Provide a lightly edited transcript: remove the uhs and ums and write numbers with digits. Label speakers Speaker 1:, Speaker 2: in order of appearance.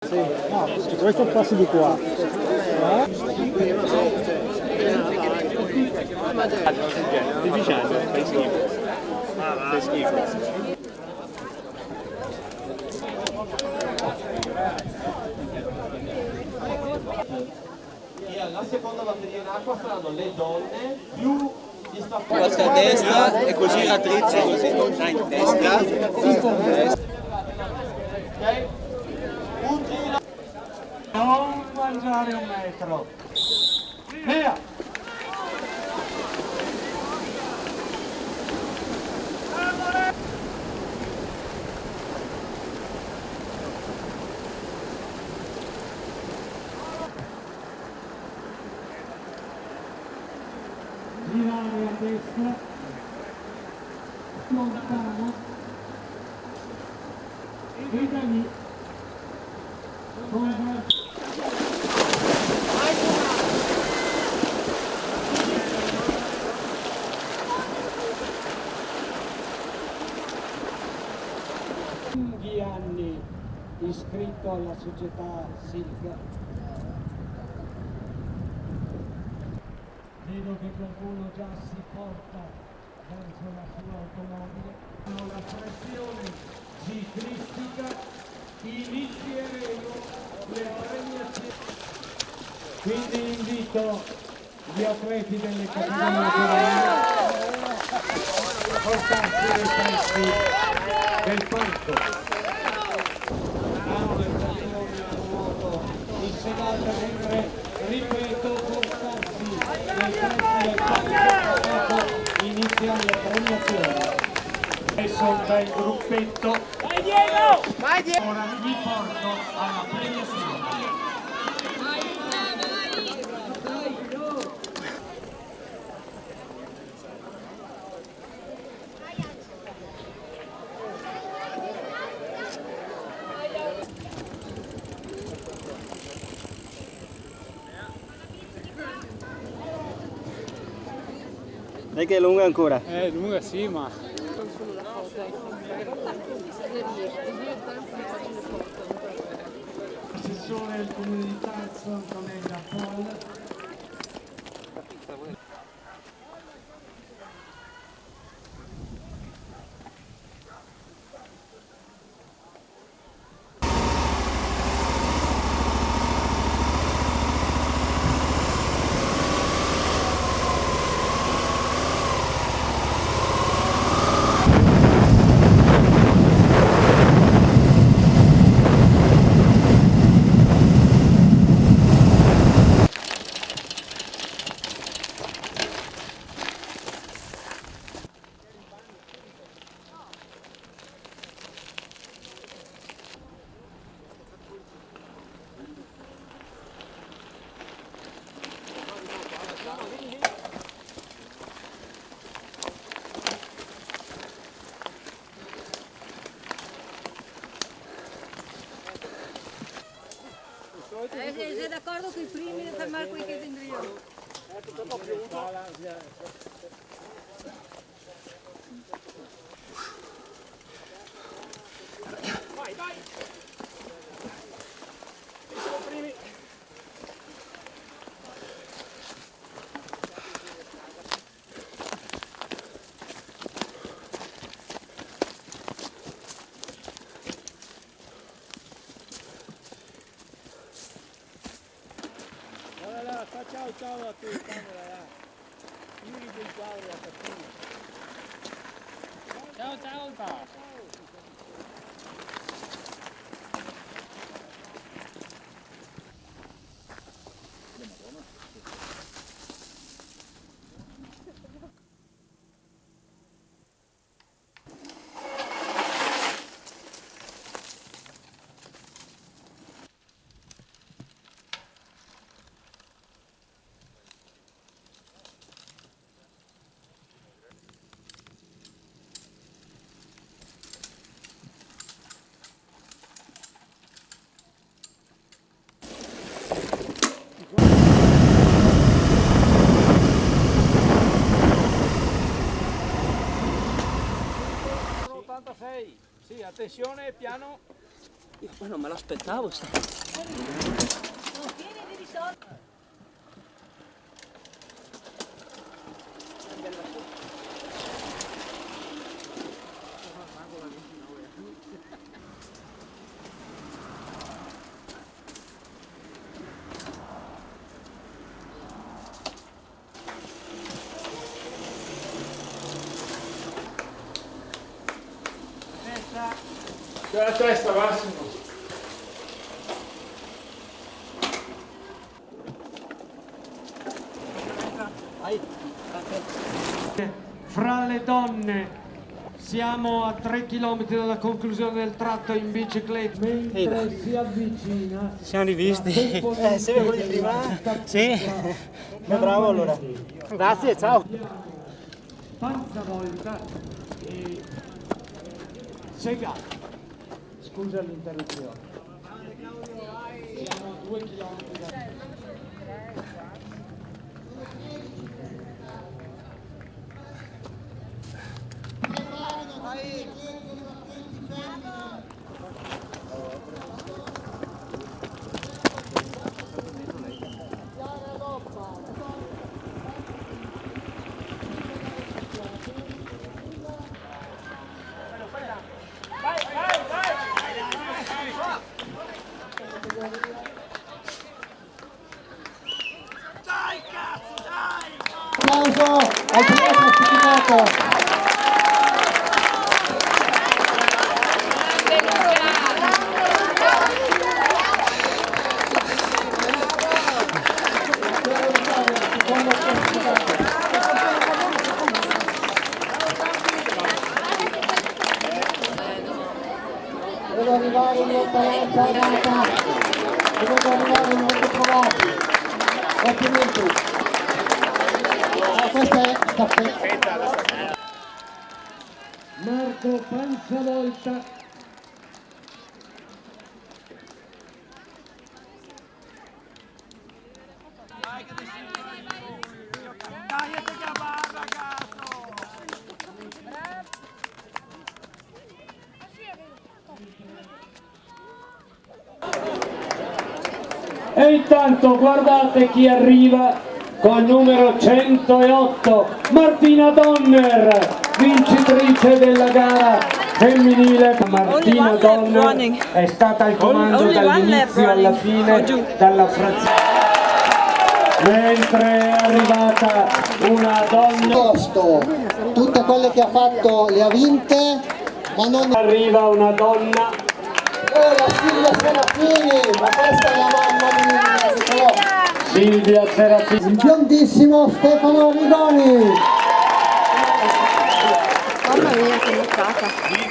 Speaker 1: Sì, no, questo passi di qua.
Speaker 2: Deficiente, fai schifo. Fai schifo.
Speaker 3: La seconda batteria in acqua saranno le donne più gli staffati.
Speaker 2: Questa a destra e così raddrizzi così. Dai, destra.
Speaker 3: Ok? Un giro. Non mangiare un metro. Via!
Speaker 4: Girare a destra, lontano, e da lì, come lunghi anni iscritto alla società Silca. Vedo che qualcuno già si porta verso la sua automobile. La pressione ciclistica, inizieremo le premiazioni. Quindi invito gli atleti delle categorie giovanili a portarsi nei pressi del parco. Il Senato sempre, ripeto, portarsi nei pressi del parco, iniziano le premiazioni. Adesso un bel gruppetto. Vai Diego! Vai Diego! Ora vi porto alla premiazione.
Speaker 2: Dai che è lunga ancora.
Speaker 1: Lunga sì, ma...
Speaker 4: Assessore del comune di Tarso, Antonella Paul.
Speaker 5: Sei d'accordo con i primi di fermare qui che vendriamo?
Speaker 1: Vai, vai! Siamo primi! Ciao ciao a tutti, camera là. Io rido il quadro la cattina. Ciao ciao ciao. Sì, attenzione, piano.
Speaker 2: Ma non me l'aspettavo sta.
Speaker 4: C'è la testa, Massimo. Fra le donne siamo a 3 km dalla conclusione del tratto in bicicletta, mentre si avvicina.
Speaker 2: Siamo rivisti. Sei quello di prima? Sì. Ma bravo allora. Grazie, ciao.
Speaker 4: Panza volta e Segata. Scusa l'interruzione. Siamo a 2 km da...
Speaker 6: Applauso al primo classificato. Deve arrivare in lontananza armata, deve arrivare in molto provati. Complimenti. Questa è staffetta.
Speaker 4: Marco Panzavolta. E intanto guardate chi arriva col numero 108, Martina Donner, vincitrice della gara femminile. Martina Donner è stata al comando dall'inizio alla fine, dalla frazione. Mentre è arrivata una donna,
Speaker 6: Tutte quelle che ha fatto le ha vinte, ma non
Speaker 4: arriva una donna.
Speaker 6: la Silvia Serafini, ma questa è la mamma di Nicolò.
Speaker 4: Silvia Serafini.
Speaker 6: Il biondissimo Stefano Rigoni.
Speaker 5: Mamma mia, che moccata.